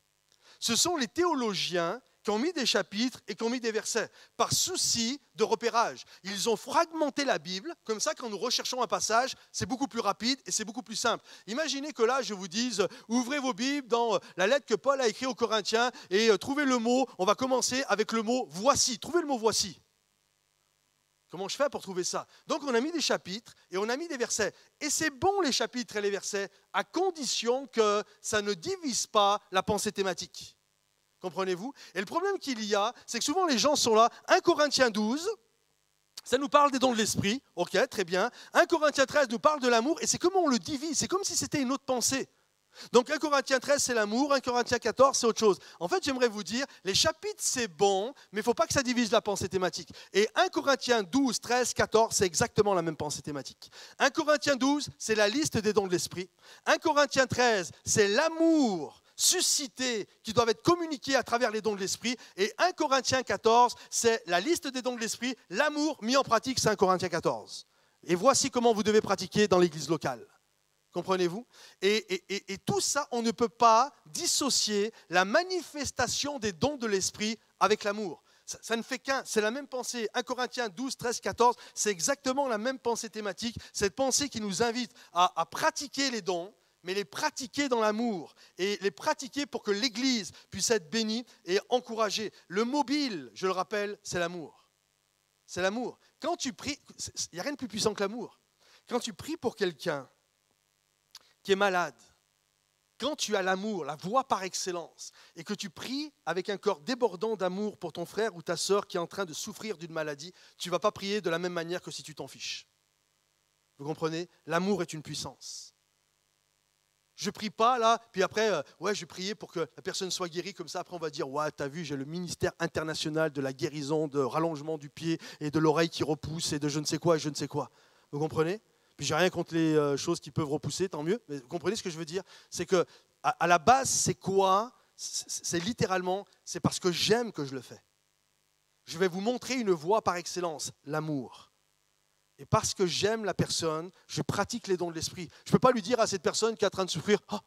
Ce sont les théologiens qui ont mis des chapitres et qui ont mis des versets, par souci de repérage. Ils ont fragmenté la Bible, comme ça quand nous recherchons un passage, c'est beaucoup plus rapide et c'est beaucoup plus simple. Imaginez que là je vous dise, ouvrez vos Bibles dans la lettre que Paul a écrite aux Corinthiens et trouvez le mot, on va commencer avec le mot « voici ». Trouvez le mot « voici ». Comment je fais pour trouver ça? Donc on a mis des chapitres et on a mis des versets. Et c'est bon les chapitres et les versets, à condition que ça ne divise pas la pensée thématique. Comprenez-vous? Et le problème qu'il y a, c'est que souvent les gens sont là, 1 Corinthiens 12, Ça nous parle des dons de l'esprit, ok, très bien. 1 Corinthiens 13 nous parle de l'amour et c'est comment on le divise, c'est comme si c'était une autre pensée. Donc 1 Corinthiens 13 c'est l'amour, 1 Corinthiens 14 c'est autre chose. En fait j'aimerais vous dire, les chapitres c'est bon, mais il ne faut pas que ça divise la pensée thématique. Et 1 Corinthiens 12, 13, 14 c'est exactement la même pensée thématique. 1 Corinthiens 12 c'est la liste des dons de l'esprit. 1 Corinthiens 13 c'est l'amour suscités qui doivent être communiqués à travers les dons de l'esprit. Et 1 Corinthiens 14, c'est la liste des dons de l'esprit, l'amour mis en pratique, c'est 1 Corinthiens 14. Et voici comment vous devez pratiquer dans l'église locale. Comprenez-vous ? Et tout ça, on ne peut pas dissocier la manifestation des dons de l'esprit avec l'amour. Ça ne fait qu'un, c'est la même pensée. 1 Corinthiens 12, 13, 14, c'est exactement la même pensée thématique. Cette pensée qui nous invite à pratiquer les dons, mais les pratiquer dans l'amour et les pratiquer pour que l'Église puisse être bénie et encouragée. Le mobile, je le rappelle, c'est l'amour. C'est l'amour. Quand tu pries, il n'y a rien de plus puissant que l'amour. Quand tu pries pour quelqu'un qui est malade, quand tu as l'amour, la voie par excellence, et que tu pries avec un cœur débordant d'amour pour ton frère ou ta sœur qui est en train de souffrir d'une maladie, tu ne vas pas prier de la même manière que si tu t'en fiches. Vous comprenez ? L'amour est une puissance. Je ne prie pas là, puis après, je priais pour que la personne soit guérie, comme ça après on va dire, ouais, t'as vu, j'ai le ministère international de la guérison, de rallongement du pied et de l'oreille qui repousse et de je ne sais quoi et je ne sais quoi. Vous comprenez ? Puis j'ai rien contre les choses qui peuvent repousser, tant mieux, mais vous comprenez ce que je veux dire ? C'est que à la base, c'est quoi ? C'est littéralement, c'est parce que j'aime que je le fais. Je vais vous montrer une voie par excellence, l'amour. Et parce que j'aime la personne, je pratique les dons de l'esprit. Je ne peux pas lui dire à cette personne qui est en train de souffrir, « Ah,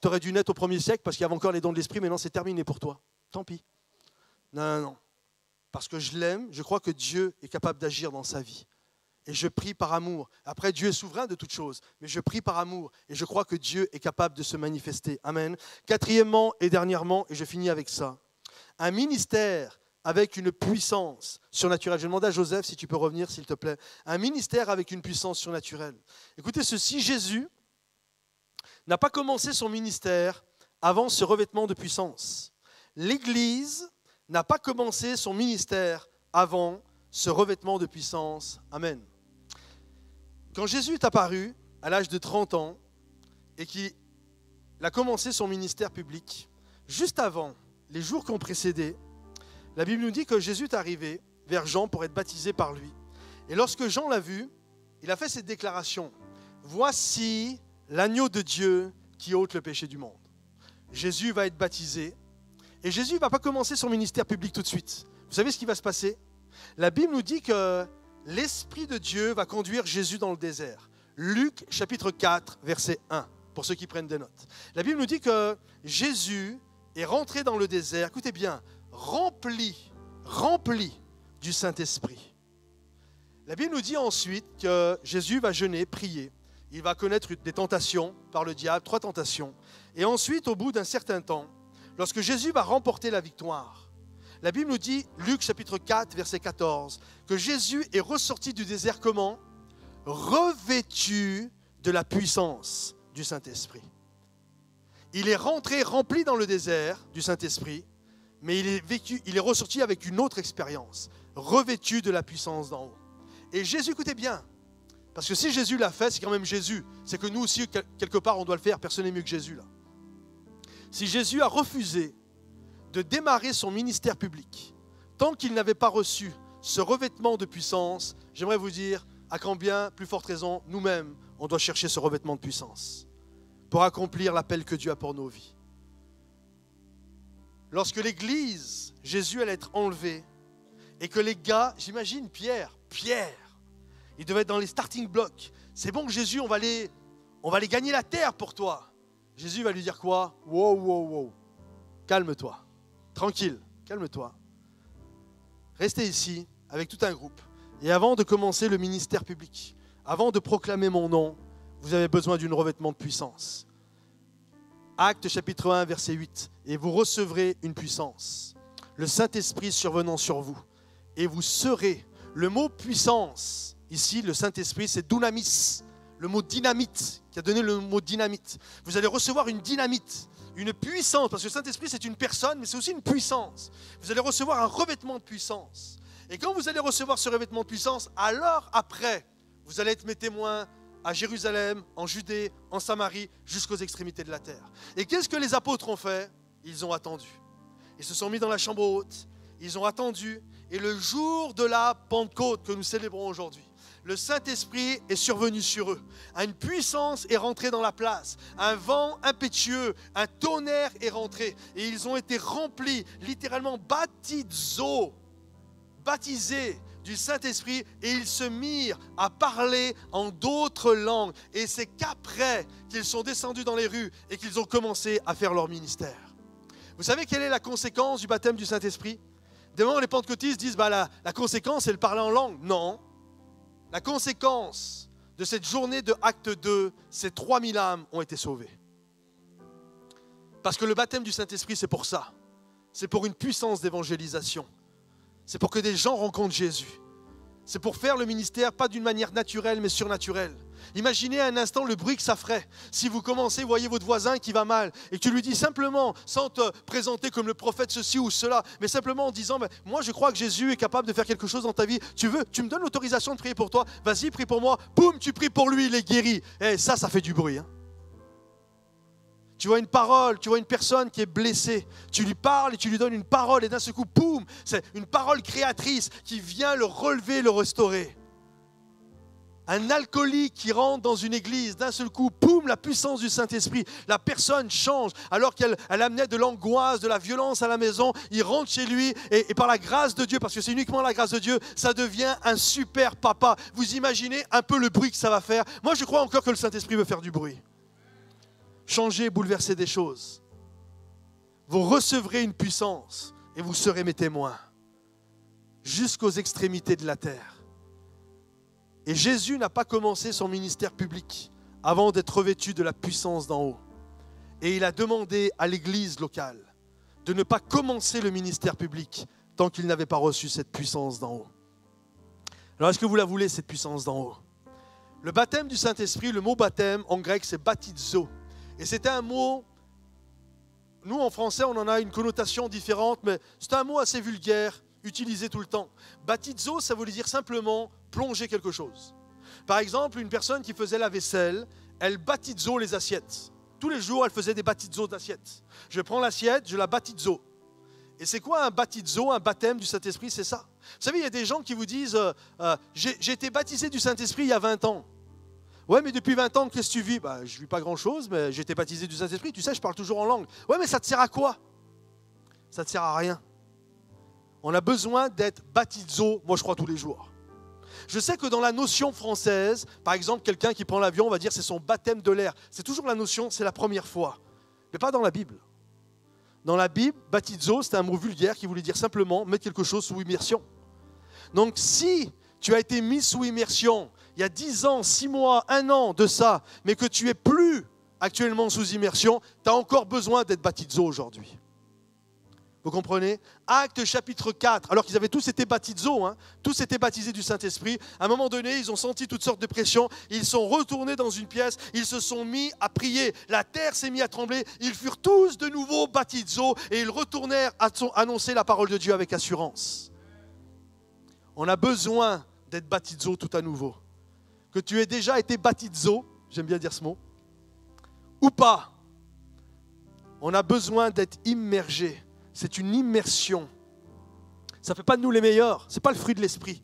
tu aurais dû naître au 1er siècle parce qu'il y avait encore les dons de l'esprit, maintenant c'est terminé pour toi. » Tant pis. Non. Parce que je l'aime, je crois que Dieu est capable d'agir dans sa vie. Et je prie par amour. Après, Dieu est souverain de toutes choses, mais je prie par amour. Et je crois que Dieu est capable de se manifester. Amen. Quatrièmement et dernièrement, et je finis avec ça, un ministère avec une puissance surnaturelle. Je vais demander à Joseph si tu peux revenir, s'il te plaît. Un ministère avec une puissance surnaturelle. Écoutez ceci, Jésus n'a pas commencé son ministère avant ce revêtement de puissance. L'Église n'a pas commencé son ministère avant ce revêtement de puissance. Amen. Quand Jésus est apparu à l'âge de 30 ans et qu'il a commencé son ministère public, juste avant, les jours qui ont précédé, la Bible nous dit que Jésus est arrivé vers Jean pour être baptisé par lui. Et lorsque Jean l'a vu, il a fait cette déclaration. « Voici l'agneau de Dieu qui ôte le péché du monde. » Jésus va être baptisé. Et Jésus ne va pas commencer son ministère public tout de suite. Vous savez ce qui va se passer ? La Bible nous dit que l'Esprit de Dieu va conduire Jésus dans le désert. Luc chapitre 4, verset 1, pour ceux qui prennent des notes. La Bible nous dit que Jésus est rentré dans le désert. Écoutez bien. Rempli du Saint-Esprit. La Bible nous dit ensuite que Jésus va jeûner, prier. Il va connaître des tentations par le diable, 3 tentations. Et ensuite, au bout d'un certain temps, lorsque Jésus va remporter la victoire, la Bible nous dit, Luc chapitre 4, verset 14, que Jésus est ressorti du désert comment ? Revêtu de la puissance du Saint-Esprit. Il est rentré rempli dans le désert du Saint-Esprit, mais il est ressorti avec une autre expérience, revêtu de la puissance d'en haut. Et Jésus, écoutez bien, parce que si Jésus l'a fait, c'est quand même Jésus. C'est que nous aussi, quelque part, on doit le faire. Personne n'est mieux que Jésus, là. Si Jésus a refusé de démarrer son ministère public, tant qu'il n'avait pas reçu ce revêtement de puissance, j'aimerais vous dire, à combien plus forte raison, nous-mêmes, on doit chercher ce revêtement de puissance pour accomplir l'appel que Dieu a pour nos vies. Lorsque l'Église, Jésus allait être enlevé, et que les gars, j'imagine Pierre, il devait être dans les starting blocks. C'est bon Jésus, on va aller gagner la terre pour toi. Jésus va lui dire quoi ? Wow, calme-toi, tranquille, calme-toi. Restez ici avec tout un groupe. Et avant de commencer le ministère public, avant de proclamer mon nom, vous avez besoin d'un revêtement de puissance. Actes chapitre 1, verset 8. Et vous recevrez une puissance, le Saint-Esprit survenant sur vous. Et vous serez, le mot puissance, ici le Saint-Esprit c'est dunamis, le mot dynamite, qui a donné le mot dynamite. Vous allez recevoir une dynamite, une puissance, parce que le Saint-Esprit c'est une personne, mais c'est aussi une puissance. Vous allez recevoir un revêtement de puissance. Et quand vous allez recevoir ce revêtement de puissance, alors après, vous allez être mes témoins à Jérusalem, en Judée, en Samarie, jusqu'aux extrémités de la terre. Et qu'est-ce que les apôtres ont fait? Ils ont attendu. Ils se sont mis dans la chambre haute, ils ont attendu. Et le jour de la Pentecôte que nous célébrons aujourd'hui, le Saint-Esprit est survenu sur eux. Une puissance est rentrée dans la place. Un vent impétueux, un tonnerre est rentré. Et ils ont été remplis, littéralement baptisés du Saint-Esprit. Et ils se mirent à parler en d'autres langues. Et c'est qu'après qu'ils sont descendus dans les rues et qu'ils ont commencé à faire leur ministère. Vous savez quelle est la conséquence du baptême du Saint-Esprit? Des moments, les pentecôtistes disent la conséquence, c'est le parler en langue. Non. La conséquence de cette journée de Acte 2, c'est 3000 âmes ont été sauvées. Parce que le baptême du Saint-Esprit, c'est pour ça. C'est pour une puissance d'évangélisation. C'est pour que des gens rencontrent Jésus. C'est pour faire le ministère, pas d'une manière naturelle, mais surnaturelle. Imaginez un instant le bruit que ça ferait. Si vous commencez, vous voyez votre voisin qui va mal, et que tu lui dis simplement, sans te présenter comme le prophète ceci ou cela, mais simplement en disant, moi je crois que Jésus est capable de faire quelque chose dans ta vie. Tu me donnes l'autorisation de prier pour toi? Vas-y, prie pour moi. Boum, tu pries pour lui, il est guéri. Et ça fait du bruit. Hein. Tu vois une parole, tu vois une personne qui est blessée. Tu lui parles et tu lui donnes une parole et d'un seul coup, boum, c'est une parole créatrice qui vient le relever, le restaurer. Un alcoolique qui rentre dans une église, d'un seul coup, boum, la puissance du Saint-Esprit. La personne change alors qu'elle amenait de l'angoisse, de la violence à la maison. Il rentre chez lui et par la grâce de Dieu, parce que c'est uniquement la grâce de Dieu, ça devient un super papa. Vous imaginez un peu le bruit que ça va faire? Moi, je crois encore que le Saint-Esprit veut faire du bruit. Changer, bouleverser des choses. Vous recevrez une puissance et vous serez mes témoins jusqu'aux extrémités de la terre. Et Jésus n'a pas commencé son ministère public avant d'être revêtu de la puissance d'en haut. Et il a demandé à l'église locale de ne pas commencer le ministère public tant qu'il n'avait pas reçu cette puissance d'en haut. Alors est-ce que vous la voulez, cette puissance d'en haut? Le baptême du Saint-Esprit, le mot baptême en grec c'est baptizo. Et c'était un mot, nous en français on en a une connotation différente, mais c'est un mot assez vulgaire, utilisé tout le temps. Baptizo, ça voulait dire simplement plonger quelque chose. Par exemple, une personne qui faisait la vaisselle, elle baptizo les assiettes. Tous les jours, elle faisait des baptizos d'assiettes. Je prends l'assiette, je la baptizo. Et c'est quoi un baptizo, un baptême du Saint-Esprit? C'est ça. Vous savez, il y a des gens qui vous disent j'ai été baptisé du Saint-Esprit il y a 20 ans. Ouais, mais depuis 20 ans, qu'est-ce que tu vis? Je ne vis pas grand-chose, mais j'ai été baptisé du Saint-Esprit. Tu sais, je parle toujours en langue. Ouais, mais ça te sert à quoi? Ça ne te sert à rien. On a besoin d'être baptizo, moi je crois, tous les jours. Je sais que dans la notion française, par exemple, quelqu'un qui prend l'avion, on va dire c'est son baptême de l'air. C'est toujours la notion, c'est la première fois. Mais pas dans la Bible. Dans la Bible, baptizo, c'est un mot vulgaire qui voulait dire simplement mettre quelque chose sous immersion. Donc si tu as été mis sous immersion il y a 10 ans, 6 mois, 1 an de ça, mais que tu n'es plus actuellement sous immersion, tu as encore besoin d'être baptizo aujourd'hui. Vous comprenez? Actes chapitre 4, alors qu'ils avaient tous été baptizo, tous étaient baptisés du Saint-Esprit. À un moment donné, ils ont senti toutes sortes de pressions. Ils sont retournés dans une pièce, ils se sont mis à prier. La terre s'est mise à trembler. Ils furent tous de nouveau baptizo et ils retournèrent annoncer la parole de Dieu avec assurance. On a besoin d'être baptizo tout à nouveau. Que tu aies déjà été baptizo, j'aime bien dire ce mot, ou pas, on a besoin d'être immergé. C'est une immersion. Ça ne fait pas de nous les meilleurs, ce n'est pas le fruit de l'esprit,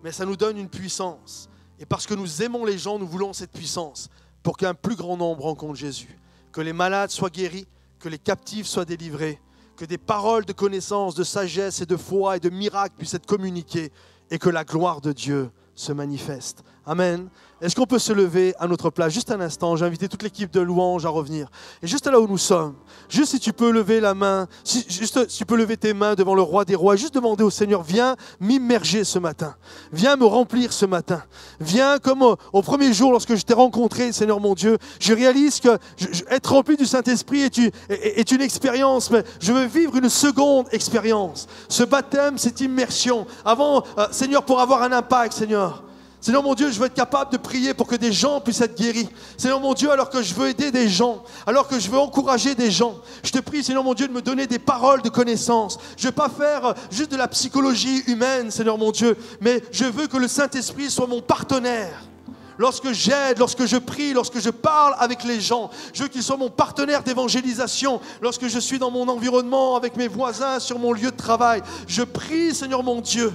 mais ça nous donne une puissance. Et parce que nous aimons les gens, nous voulons cette puissance pour qu'un plus grand nombre rencontre Jésus. Que les malades soient guéris, que les captifs soient délivrés, que des paroles de connaissance, de sagesse et de foi et de miracles puissent être communiquées et que la gloire de Dieu se manifeste. Amen. Est-ce qu'on peut se lever à notre place? Juste un instant, j'ai invité toute l'équipe de louange à revenir. Et juste là où nous sommes, juste si tu peux lever la main, si tu peux lever tes mains devant le roi des rois, juste demander au Seigneur, viens m'immerger ce matin. Viens me remplir ce matin. Viens comme au premier jour lorsque je t'ai rencontré, Seigneur mon Dieu. Je réalise que être rempli du Saint-Esprit est une expérience, mais je veux vivre une seconde expérience. Ce baptême, cette immersion. Avant, Seigneur, pour avoir un impact, Seigneur, Seigneur mon Dieu, je veux être capable de prier pour que des gens puissent être guéris. Seigneur mon Dieu, alors que je veux aider des gens, alors que je veux encourager des gens, je te prie, Seigneur mon Dieu, de me donner des paroles de connaissance. Je ne veux pas faire juste de la psychologie humaine, Seigneur mon Dieu, mais je veux que le Saint-Esprit soit mon partenaire. Lorsque j'aide, lorsque je prie, lorsque je parle avec les gens, je veux qu'il soit mon partenaire d'évangélisation. Lorsque je suis dans mon environnement, avec mes voisins, sur mon lieu de travail, je prie, Seigneur mon Dieu,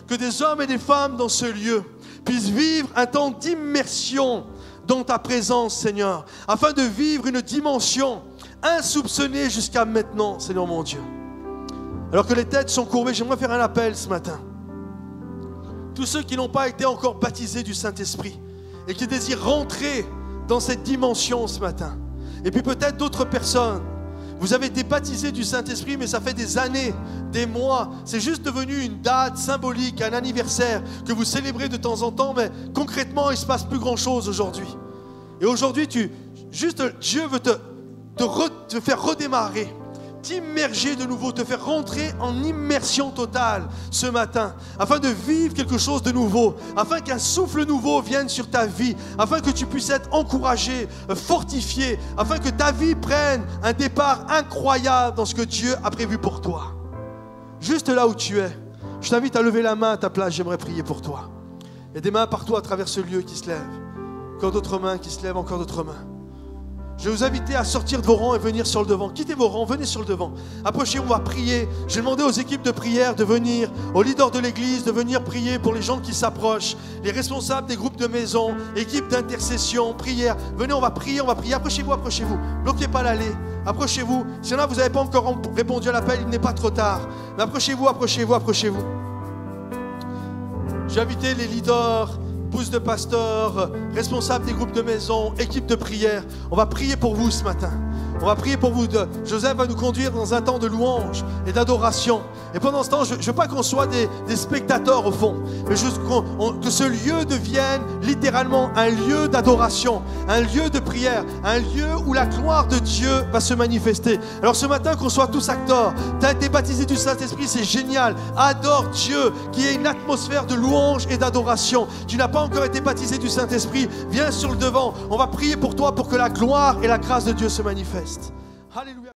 que des hommes et des femmes dans ce lieu puissent vivre un temps d'immersion dans ta présence, Seigneur, afin de vivre une dimension insoupçonnée jusqu'à maintenant, Seigneur mon Dieu. Alors que les têtes sont courbées, j'aimerais faire un appel ce matin. Tous ceux qui n'ont pas été encore baptisés du Saint-Esprit et qui désirent rentrer dans cette dimension ce matin. Et puis peut-être d'autres personnes. Vous avez été baptisés du Saint-Esprit, mais ça fait des années, des mois. C'est juste devenu une date symbolique, un anniversaire que vous célébrez de temps en temps, mais concrètement, il ne se passe plus grand-chose aujourd'hui. Et aujourd'hui, Dieu veut te faire redémarrer, t'immerger de nouveau, te faire rentrer en immersion totale ce matin, afin de vivre quelque chose de nouveau, afin qu'un souffle nouveau vienne sur ta vie, afin que tu puisses être encouragé, fortifié, afin que ta vie prenne un départ incroyable dans ce que Dieu a prévu pour toi. Juste là où tu es, je t'invite à lever la main à ta place, j'aimerais prier pour toi. Il y a des mains partout à travers ce lieu qui se lèvent, encore d'autres mains qui se lèvent, encore d'autres mains. Je vais vous inviter à sortir de vos rangs et venir sur le devant. Quittez vos rangs, venez sur le devant. Approchez-vous, on va prier. J'ai demandé aux équipes de prière de venir, aux leaders de l'église de venir prier pour les gens qui s'approchent, les responsables des groupes de maison, équipes d'intercession, prière. Venez, on va prier. Approchez-vous, approchez-vous. Bloquez pas l'allée. Approchez-vous. Si y en a, vous n'avez pas encore répondu à l'appel, il n'est pas trop tard. Mais approchez-vous, approchez-vous, approchez-vous. J'ai invité les leaders, épouses de pasteurs, responsables des groupes de maison, équipe de prière. On va prier pour vous ce matin. On va prier pour vous. Joseph va nous conduire dans un temps de louange et d'adoration. Et pendant ce temps, je ne veux pas qu'on soit des spectateurs au fond, mais juste que ce lieu devienne littéralement un lieu d'adoration, un lieu de prière, un lieu où la gloire de Dieu va se manifester. Alors ce matin, qu'on soit tous acteurs. Tu as été baptisé du Saint-Esprit, c'est génial. Adore Dieu, qu'il y ait une atmosphère de louange et d'adoration. Tu n'as pas encore été baptisé du Saint-Esprit, viens sur le devant. On va prier pour toi pour que la gloire et la grâce de Dieu se manifestent. Alléluia.